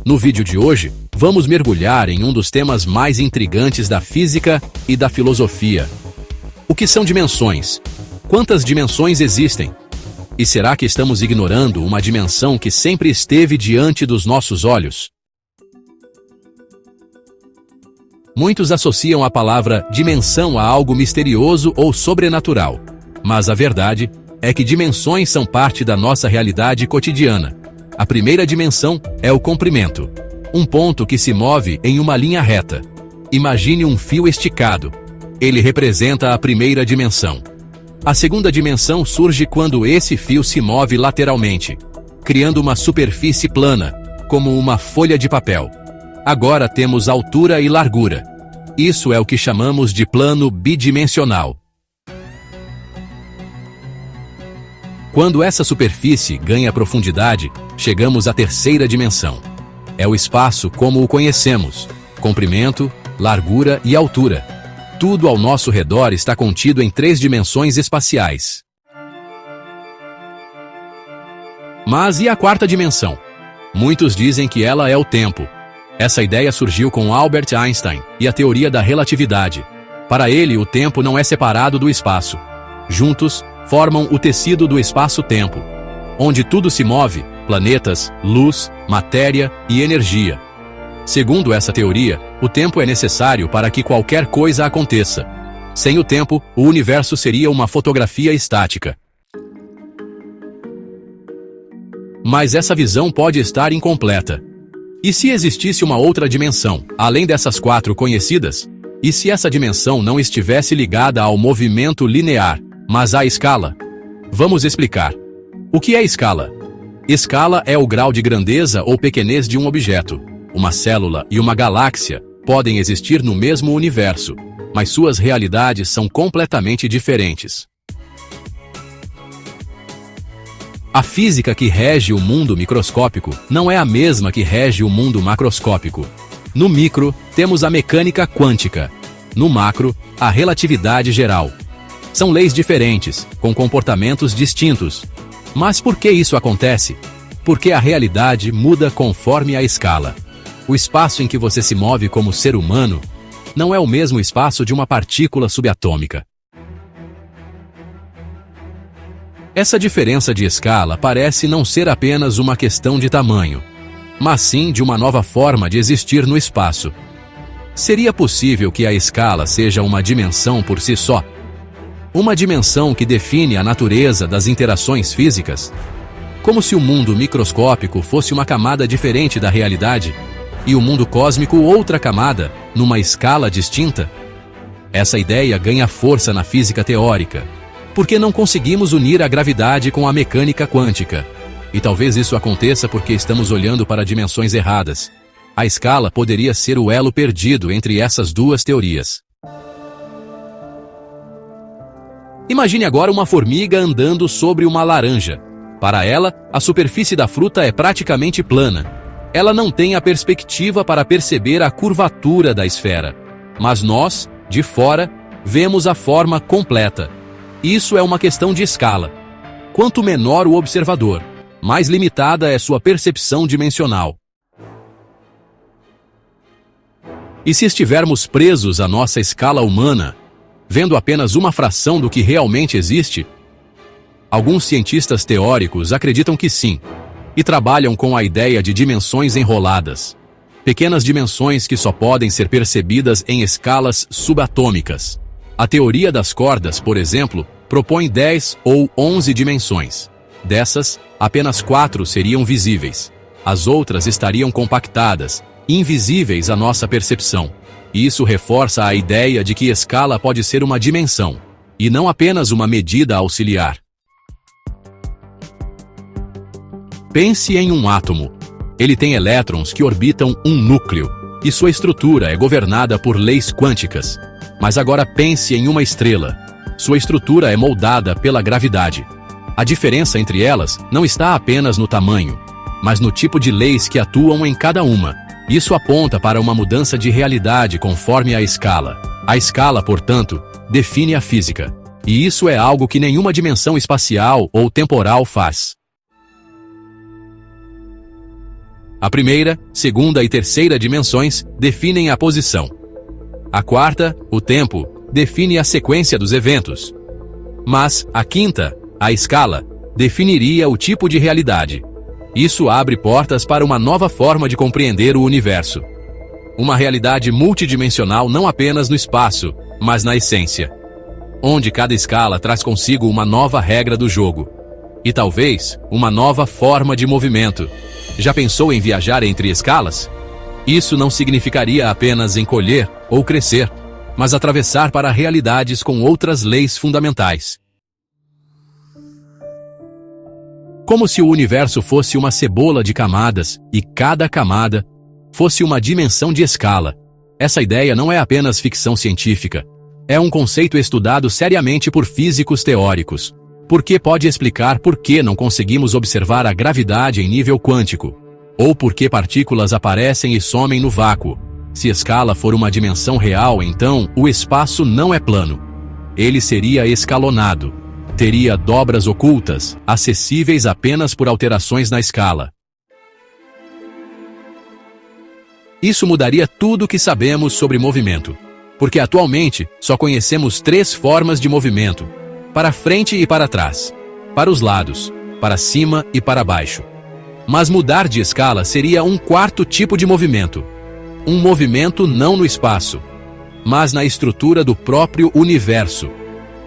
No vídeo de hoje, vamos mergulhar em um dos temas mais intrigantes da física e da filosofia. O que são dimensões? Quantas dimensões existem? E será que estamos ignorando uma dimensão que sempre esteve diante dos nossos olhos? Muitos associam a palavra dimensão a algo misterioso ou sobrenatural. Mas a verdade é que dimensões são parte da nossa realidade cotidiana. A primeira dimensão é o comprimento, um ponto que se move em uma linha reta. Imagine um fio esticado. Ele representa a primeira dimensão. A segunda dimensão surge quando esse fio se move lateralmente, criando uma superfície plana, como uma folha de papel. Agora temos altura e largura. Isso é o que chamamos de plano bidimensional. Quando essa superfície ganha profundidade, chegamos à terceira dimensão. É o espaço como o conhecemos: comprimento, largura e altura. Tudo ao nosso redor está contido em 3 dimensões espaciais. Mas e a quarta dimensão? Muitos dizem que ela é o tempo. Essa ideia surgiu com Albert Einstein e a teoria da relatividade. Para ele, o tempo não é separado do espaço. Juntos, formam o tecido do espaço-tempo, onde tudo se move: planetas, luz, matéria e energia. Segundo essa teoria, o tempo é necessário para que qualquer coisa aconteça. Sem o tempo, o universo seria uma fotografia estática. Mas essa visão pode estar incompleta. E se existisse uma outra dimensão, além dessas 4 conhecidas? E se essa dimensão não estivesse ligada ao movimento linear, mas à escala? Vamos explicar. O que é escala? Escala é o grau de grandeza ou pequenez de um objeto. Uma célula e uma galáxia podem existir no mesmo universo, mas suas realidades são completamente diferentes. A física que rege o mundo microscópico não é a mesma que rege o mundo macroscópico. No micro, temos a mecânica quântica. No macro, a relatividade geral. São leis diferentes, com comportamentos distintos. Mas por que isso acontece? Porque a realidade muda conforme a escala. O espaço em que você se move como ser humano não é o mesmo espaço de uma partícula subatômica. Essa diferença de escala parece não ser apenas uma questão de tamanho, mas sim de uma nova forma de existir no espaço. Seria possível que a escala seja uma dimensão por si só? Uma dimensão que define a natureza das interações físicas? Como se o mundo microscópico fosse uma camada diferente da realidade e o mundo cósmico outra camada, numa escala distinta? Essa ideia ganha força na física teórica, porque não conseguimos unir a gravidade com a mecânica quântica. E talvez isso aconteça porque estamos olhando para dimensões erradas. A escala poderia ser o elo perdido entre essas duas teorias. Imagine agora uma formiga andando sobre uma laranja. Para ela, a superfície da fruta é praticamente plana. Ela não tem a perspectiva para perceber a curvatura da esfera. Mas nós, de fora, vemos a forma completa. Isso é uma questão de escala. Quanto menor o observador, mais limitada é sua percepção dimensional. E se estivermos presos à nossa escala humana, vendo apenas uma fração do que realmente existe? Alguns cientistas teóricos acreditam que sim, e trabalham com a ideia de dimensões enroladas. Pequenas dimensões que só podem ser percebidas em escalas subatômicas. A teoria das cordas, por exemplo, propõe 10 ou 11 dimensões. Dessas, apenas 4 seriam visíveis. As outras estariam compactadas, invisíveis à nossa percepção. Isso reforça a ideia de que escala pode ser uma dimensão, e não apenas uma medida auxiliar. Pense em um átomo. Ele tem elétrons que orbitam um núcleo, e sua estrutura é governada por leis quânticas. Mas agora pense em uma estrela. Sua estrutura é moldada pela gravidade. A diferença entre elas não está apenas no tamanho, mas no tipo de leis que atuam em cada uma. Isso aponta para uma mudança de realidade conforme a escala. A escala, portanto, define a física. E isso é algo que nenhuma dimensão espacial ou temporal faz. A primeira, segunda e terceira dimensões definem a posição. A quarta, o tempo, define a sequência dos eventos. Mas a quinta, a escala, definiria o tipo de realidade. Isso abre portas para uma nova forma de compreender o universo. Uma realidade multidimensional não apenas no espaço, mas na essência. Onde cada escala traz consigo uma nova regra do jogo. E talvez, uma nova forma de movimento. Já pensou em viajar entre escalas? Isso não significaria apenas encolher ou crescer, mas atravessar para realidades com outras leis fundamentais. Como se o universo fosse uma cebola de camadas, e cada camada fosse uma dimensão de escala. Essa ideia não é apenas ficção científica. É um conceito estudado seriamente por físicos teóricos, porque pode explicar por que não conseguimos observar a gravidade em nível quântico, ou por que partículas aparecem e somem no vácuo. Se escala for uma dimensão real, então o espaço não é plano. Ele seria escalonado. Teria dobras ocultas, acessíveis apenas por alterações na escala. Isso mudaria tudo o que sabemos sobre movimento, porque atualmente só conhecemos 3 formas de movimento: para frente e para trás, para os lados, para cima e para baixo. Mas mudar de escala seria um 4º tipo de movimento. Um movimento não no espaço, mas na estrutura do próprio universo.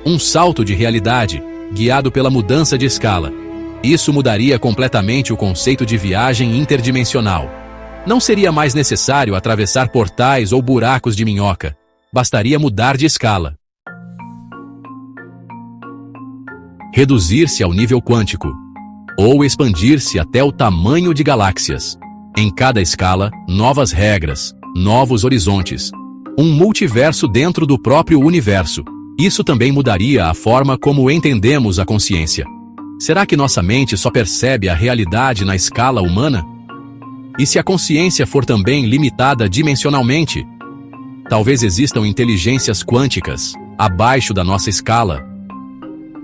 Um salto de realidade, guiado pela mudança de escala. Isso mudaria completamente o conceito de viagem interdimensional. Não seria mais necessário atravessar portais ou buracos de minhoca. Bastaria mudar de escala. Reduzir-se ao nível quântico, ou expandir-se até o tamanho de galáxias. Em cada escala, novas regras, novos horizontes. Um multiverso dentro do próprio universo. Isso também mudaria a forma como entendemos a consciência. Será que nossa mente só percebe a realidade na escala humana? E se a consciência for também limitada dimensionalmente? Talvez existam inteligências quânticas, abaixo da nossa escala.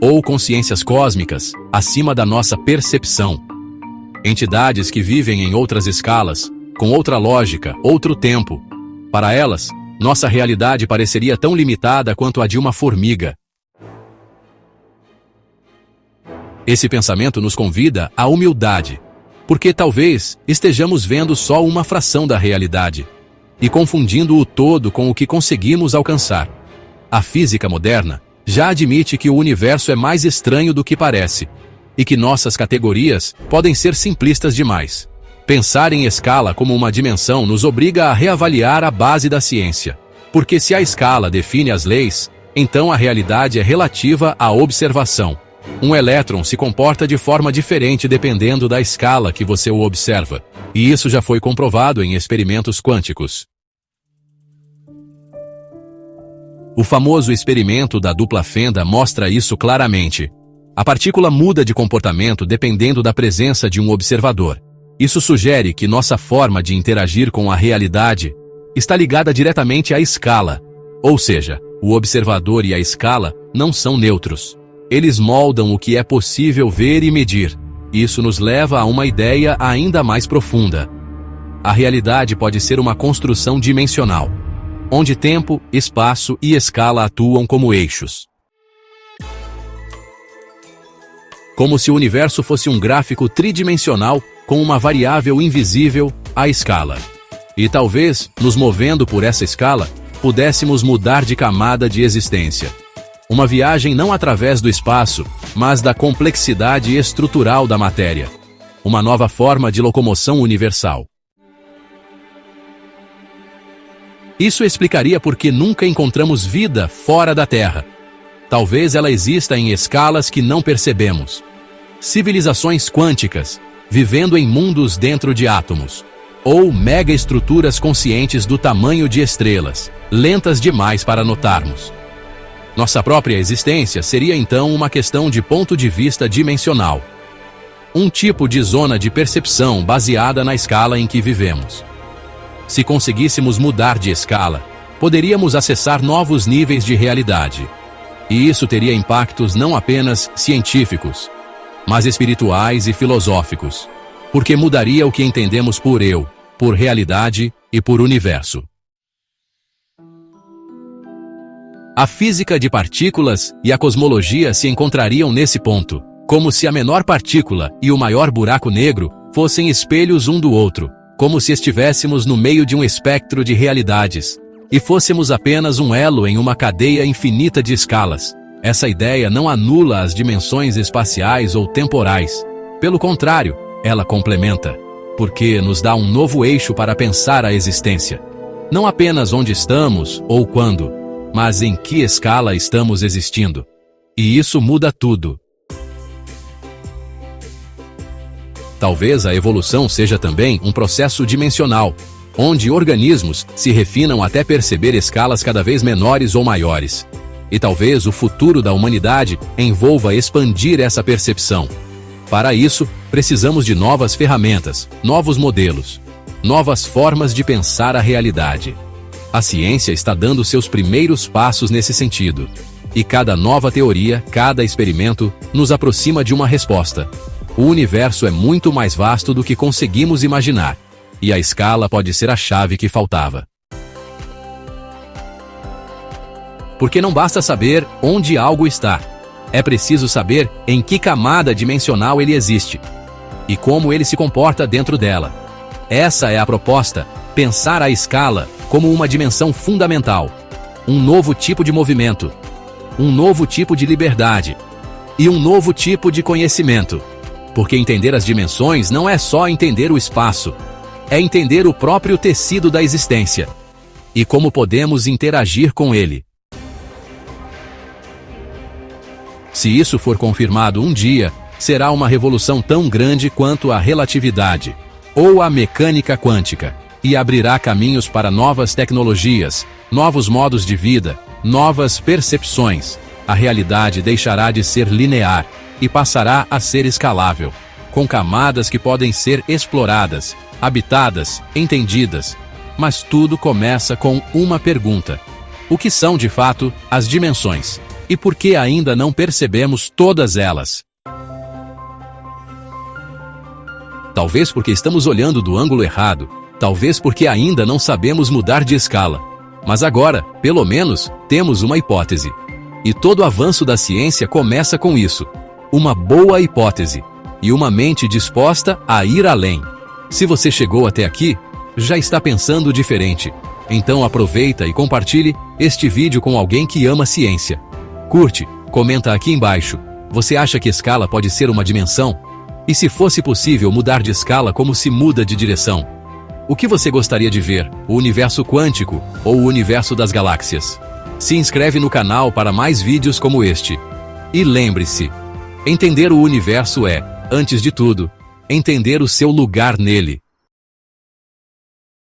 Ou consciências cósmicas, acima da nossa percepção. Entidades que vivem em outras escalas, com outra lógica, outro tempo. Para elas, nossa realidade pareceria tão limitada quanto a de uma formiga. Esse pensamento nos convida à humildade, porque talvez estejamos vendo só uma fração da realidade e confundindo o todo com o que conseguimos alcançar. A física moderna já admite que o universo é mais estranho do que parece e que nossas categorias podem ser simplistas demais. Pensar em escala como uma dimensão nos obriga a reavaliar a base da ciência, porque se a escala define as leis, então a realidade é relativa à observação. Um elétron se comporta de forma diferente dependendo da escala que você o observa, e isso já foi comprovado em experimentos quânticos. O famoso experimento da dupla fenda mostra isso claramente. A partícula muda de comportamento dependendo da presença de um observador. Isso sugere que nossa forma de interagir com a realidade está ligada diretamente à escala, ou seja, o observador e a escala não são neutros. Eles moldam o que é possível ver e medir. Isso nos leva a uma ideia ainda mais profunda. A realidade pode ser uma construção dimensional, onde tempo, espaço e escala atuam como eixos. Como se o universo fosse um gráfico tridimensional com uma variável invisível, a escala. E talvez, nos movendo por essa escala, pudéssemos mudar de camada de existência. Uma viagem não através do espaço, mas da complexidade estrutural da matéria. Uma nova forma de locomoção universal. Isso explicaria por que nunca encontramos vida fora da Terra. Talvez ela exista em escalas que não percebemos. Civilizações quânticas, vivendo em mundos dentro de átomos. Ou megaestruturas conscientes do tamanho de estrelas, lentas demais para notarmos. Nossa própria existência seria então uma questão de ponto de vista dimensional. Um tipo de zona de percepção baseada na escala em que vivemos. Se conseguíssemos mudar de escala, poderíamos acessar novos níveis de realidade. E isso teria impactos não apenas científicos, mas espirituais e filosóficos. porque mudaria o que entendemos por eu, por realidade e por universo. A física de partículas e a cosmologia se encontrariam nesse ponto, como se a menor partícula e o maior buraco negro fossem espelhos um do outro, como se estivéssemos no meio de um espectro de realidades, e fôssemos apenas um elo em uma cadeia infinita de escalas. Essa ideia não anula as dimensões espaciais ou temporais. Pelo contrário, ela complementa, porque nos dá um novo eixo para pensar a existência. Não apenas onde estamos ou quando, mas em que escala estamos existindo. E isso muda tudo. Talvez a evolução seja também um processo dimensional, onde organismos se refinam até perceber escalas cada vez menores ou maiores. E talvez o futuro da humanidade envolva expandir essa percepção. Para isso, precisamos de novas ferramentas, novos modelos, novas formas de pensar a realidade. A ciência está dando seus primeiros passos nesse sentido. E cada nova teoria, cada experimento, nos aproxima de uma resposta. O universo é muito mais vasto do que conseguimos imaginar, e a escala pode ser a chave que faltava. Porque não basta saber onde algo está. É preciso saber em que camada dimensional ele existe e como ele se comporta dentro dela. Essa é a proposta, pensar a escala como uma dimensão fundamental, um novo tipo de movimento, um novo tipo de liberdade e um novo tipo de conhecimento. Porque entender as dimensões não é só entender o espaço, é entender o próprio tecido da existência e como podemos interagir com ele. Se isso for confirmado um dia, será uma revolução tão grande quanto a relatividade ou a mecânica quântica, e abrirá caminhos para novas tecnologias, novos modos de vida, novas percepções. A realidade deixará de ser linear e passará a ser escalável, com camadas que podem ser exploradas, habitadas, entendidas. Mas tudo começa com uma pergunta: o que são de fato as dimensões? E por que ainda não percebemos todas elas? Talvez porque estamos olhando do ângulo errado, talvez porque ainda não sabemos mudar de escala. Mas agora, pelo menos, temos uma hipótese. E todo avanço da ciência começa com isso: uma boa hipótese e uma mente disposta a ir além. Se você chegou até aqui, já está pensando diferente. Então aproveita e compartilhe este vídeo com alguém que ama ciência. Curte, comenta aqui embaixo. Você acha que escala pode ser uma dimensão? E se fosse possível mudar de escala, como se muda de direção? O que você gostaria de ver? O universo quântico ou o universo das galáxias? Se inscreve no canal para mais vídeos como este. E lembre-se, entender o universo é, antes de tudo, entender o seu lugar nele.